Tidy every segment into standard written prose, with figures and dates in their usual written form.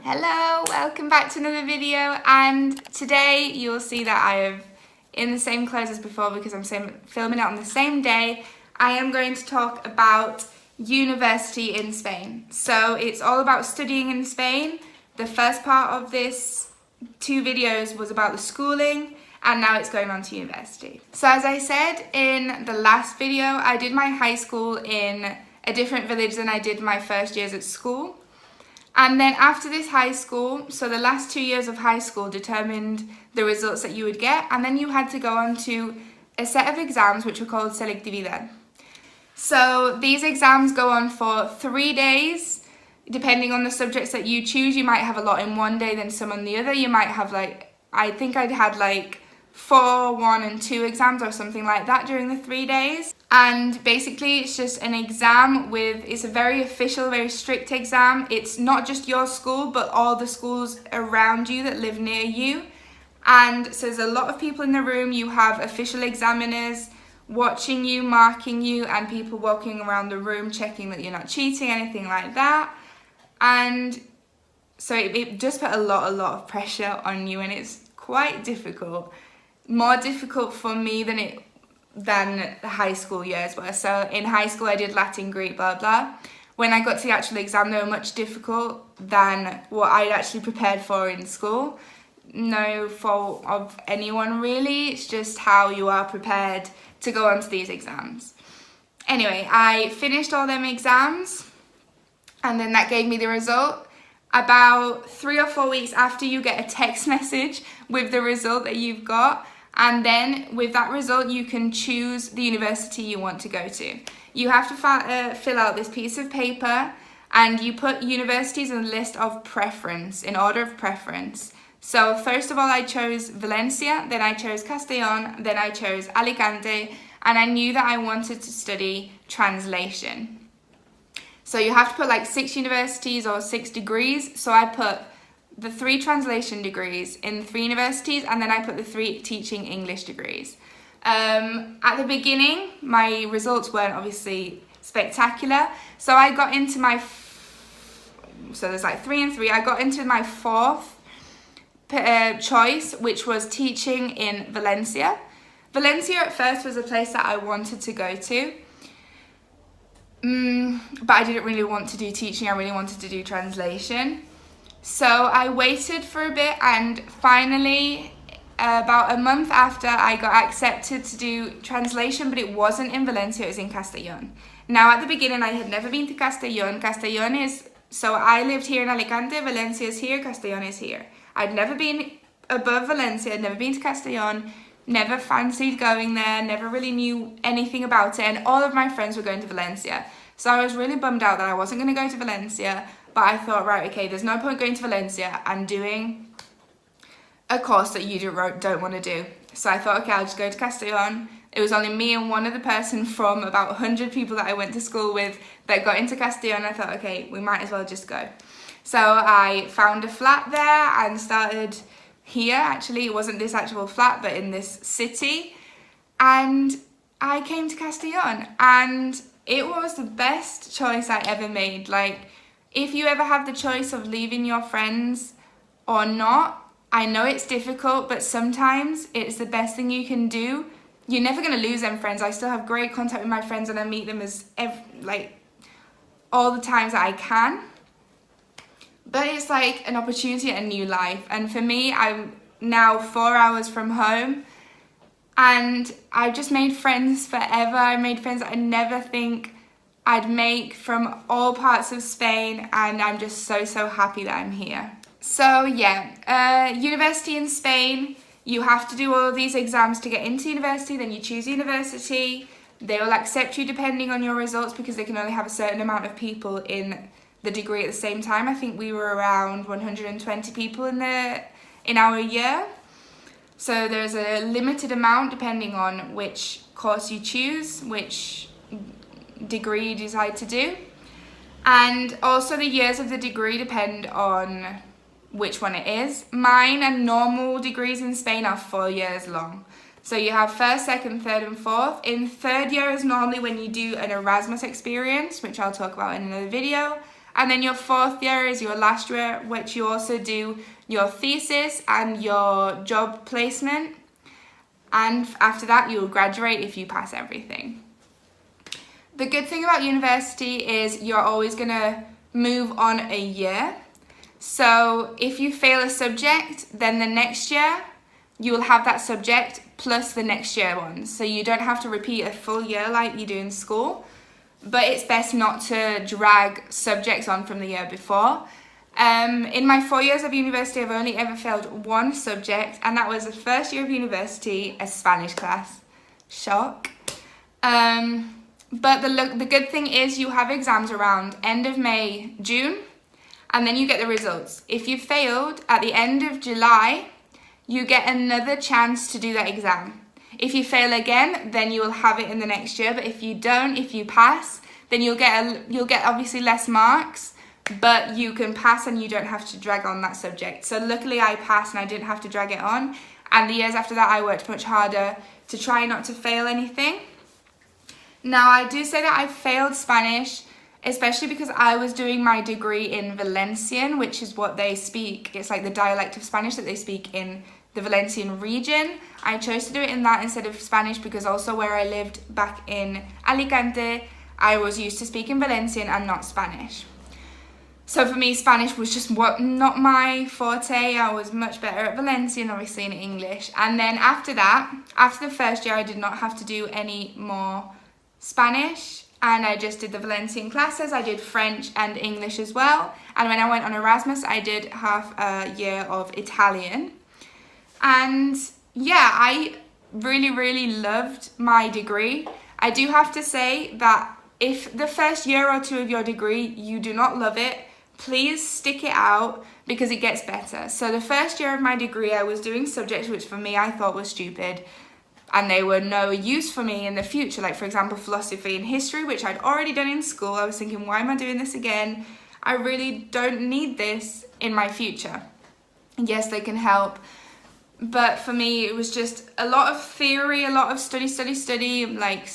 Hello, welcome back to another video, and today you'll see that I am in the same clothes as before because I'm filming it on the same day. I am going to talk about university in Spain. So it's all about studying in Spain. The first part of this two videos was about the schooling, and now it's going on to university. So as I said in the last video, I did my high school in a different village than I did my first years at school. And then after this high school, so the last 2 years of high school determined the results that you would get, and then you had to go on to a set of exams which were called selectividad. So these exams go on for 3 days, depending on the subjects that you choose. You might have a lot in one day, then some on the other. You might have I think I'd had 4, 1 and 2 exams or something like that during the 3 days. And basically it's just an exam it's a very official, very strict exam. It's not just your school, but all the schools around you that live near you. And so there's a lot of people in the room. You have official examiners watching you, marking you, and people walking around the room checking that you're not cheating, anything like that. And so it does put a lot of pressure on you, and it's quite difficult. More difficult for me than the high school years were. So in high school I did Latin, Greek, blah blah. When I got to the actual exam, they were much difficult than what I'd actually prepared for in school. No fault of anyone really, it's just how you are prepared to go on to these exams. Anyway, I finished all them exams, and then that gave me the result. About 3 or 4 weeks after, you get a text message with the result that you've got, and then with that result you can choose the university you want to go to. You have to fill out this piece of paper, and you put universities in a list of preference, in order of preference. So first of all I chose Valencia, then I chose Castellón, then I chose Alicante, and I knew that I wanted to study translation. So you have to put 6 universities or 6 degrees. So I put the 3 translation degrees in 3 universities, and then I put the 3 teaching English degrees. At the beginning, my results weren't obviously spectacular. So I got into so there's 3 and 3. I got into my 4th choice, which was teaching in Valencia. Valencia at first was a place that I wanted to go to. But I didn't really want to do teaching, I really wanted to do translation. So I waited for a bit, and finally, about a month after, I got accepted to do translation, but it wasn't in Valencia, it was in Castellón. Now at the beginning I had never been to Castellón. Castellón so I lived here in Alicante, Valencia is here, Castellón is here. I'd never been above Valencia, I'd never been to Castellón, never fancied going there, never really knew anything about it, and all of my friends were going to Valencia. So I was really bummed out that I wasn't going to go to Valencia, but I thought, right, okay, there's no point going to Valencia and doing a course that you don't want to do. So I thought, okay, I'll just go to Castellón. It was only me and one other person from about 100 people that I went to school with that got into Castellón. I thought, okay, we might as well just go. So I found a flat there and started here. Actually, it wasn't this actual flat, but in this city. And I came to Castellón, and it was the best choice I ever made. If you ever have the choice of leaving your friends or not, I know it's difficult, but sometimes it's the best thing you can do. You're never going to lose them friends. I still have great contact with my friends, and I meet them all the times that I can. But it's an opportunity at a new life. And for me, I'm now 4 hours from home, and I've just made friends forever. I made friends that I never think I'd make from all parts of Spain, and I'm just so happy that I'm here. So yeah, university in Spain, you have to do all of these exams to get into university, then you choose university. They will accept you depending on your results, because they can only have a certain amount of people in the degree at the same time. I think we were around 120 people in our year. So there's a limited amount depending on which course you choose, which degree you decide to do. And also the years of the degree depend on which one it is. Mine and normal degrees in Spain are 4 years long. So you have first, second, third and fourth. In third year is normally when you do an Erasmus experience, which I'll talk about in another video. And then your 4th year is your last year, which you also do your thesis and your job placement. And after that, you'll graduate if you pass everything. The good thing about university is you're always gonna move on a year. So if you fail a subject, then the next year, you will have that subject plus the next year one. So you don't have to repeat a full year like you do in school. But it's best not to drag subjects on from the year before. In my 4 years of university, I've only ever failed one subject, and that was the first year of university, a Spanish class. Shock. But the good thing is you have exams around end of May, June, and then you get the results. If you failed at the end of July, you get another chance to do that exam. If you fail again, then you will have it in the next year. But if you don't, if you pass, then you'll get obviously less marks, but you can pass and you don't have to drag on that subject. So luckily I passed and I didn't have to drag it on. And the years after that, I worked much harder to try not to fail anything. Now, I do say that I failed Spanish, especially because I was doing my degree in Valencian, which is what they speak. It's like the dialect of Spanish that they speak in the Valencian region. I chose to do it in that instead of Spanish because also where I lived back in Alicante, I was used to speaking Valencian and not Spanish. So for me, Spanish was just not my forte. I was much better at Valencian, obviously, in English. And then after that, after the first year, I did not have to do any more Spanish, and I just did the Valencian classes. I did French and English as well. And when I went on Erasmus, I did half a year of Italian. And yeah, I really, really loved my degree. I do have to say that if the first year or two of your degree, you do not love it, please stick it out because it gets better. So the first year of my degree, I was doing subjects which for me, I thought were stupid and they were no use for me in the future. Like for example, philosophy and history, which I'd already done in school. I was thinking, why am I doing this again? I really don't need this in my future. Yes, they can help. But for me, it was just a lot of theory, a lot of study, like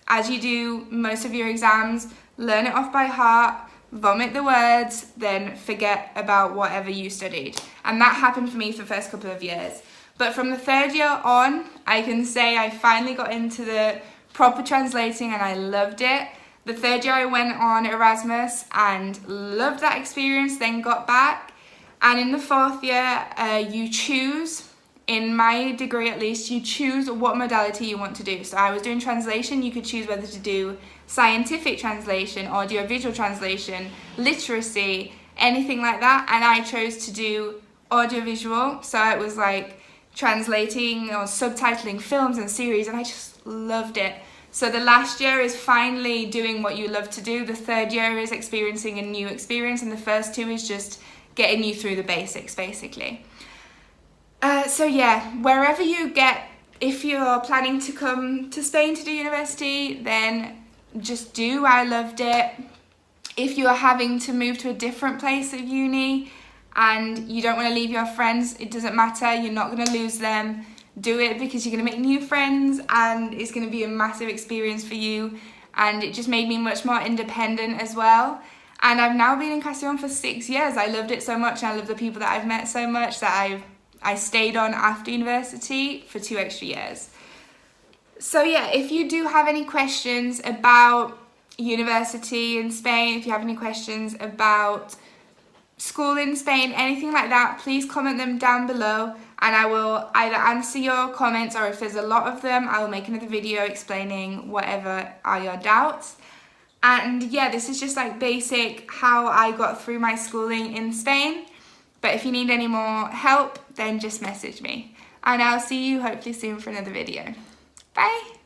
as you do most of your exams, learn it off by heart, vomit the words, then forget about whatever you studied. And that happened for me for the first couple of years. But from the 3rd year on, I can say I finally got into the proper translating and I loved it. The 3rd year I went on Erasmus and loved that experience, then got back. And in the 4th year, you choose, in my degree at least, you choose what modality you want to do. So I was doing translation, you could choose whether to do scientific translation, audiovisual translation, literacy, anything like that. And I chose to do audiovisual, so it was like translating or subtitling films and series, and I just loved it. So the last year is finally doing what you love to do. The 3rd year is experiencing a new experience, and the first 2 is just getting you through the basics, basically. So yeah, wherever you get, if you're planning to come to Spain to do university, then just do. I loved it. If you're having to move to a different place of uni and you don't want to leave your friends, it doesn't matter. You're not going to lose them. Do it because you're going to make new friends and it's going to be a massive experience for you. And it just made me much more independent as well. And I've now been in Castellón for 6 years. I loved it so much and I love the people that I've met so much that I stayed on after university for 2 extra years. So yeah, if you do have any questions about university in Spain, if you have any questions about school in Spain, anything like that, please comment them down below and I will either answer your comments, or if there's a lot of them, I will make another video explaining whatever are your doubts. And yeah, this is just like basic how I got through my schooling in Spain. But if you need any more help, then just message me. And I'll see you hopefully soon for another video. Bye!